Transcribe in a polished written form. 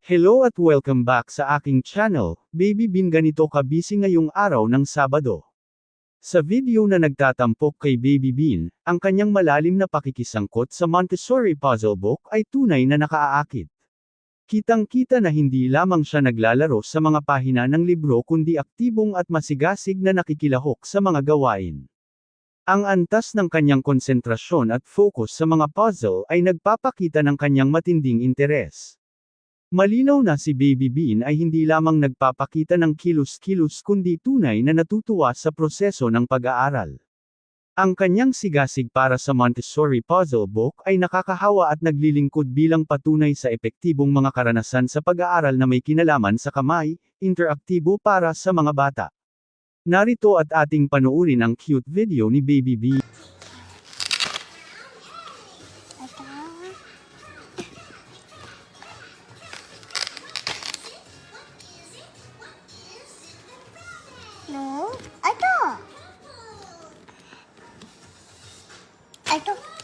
Hello at welcome back sa aking channel, Baby Bean. Ganito kabisi ngayong araw ng Sabado. Sa video na nagtatampok kay Baby Bean, ang kanyang malalim na pakikisangkot sa Montessori puzzle book ay tunay na nakaaakit. Kitang-kita na hindi lamang siya naglalaro sa mga pahina ng libro kundi aktibong at masigasig na nakikilahok sa mga gawain. Ang antas ng kanyang konsentrasyon at focus sa mga puzzle ay nagpapakita ng kanyang matinding interes. Malinaw na si Baby Bean ay hindi lamang nagpapakita ng kilos-kilos kundi tunay na natutuwa sa proseso ng pag-aaral. Ang kanyang sigasig para sa Montessori puzzle book ay nakakahawa at naglilingkod bilang patunay sa epektibong mga karanasan sa pag-aaral na may kinalaman sa kamay, interaktibo para sa mga bata. Narito at ating panuurin ang cute video ni Baby Bean. No, ito. Ito.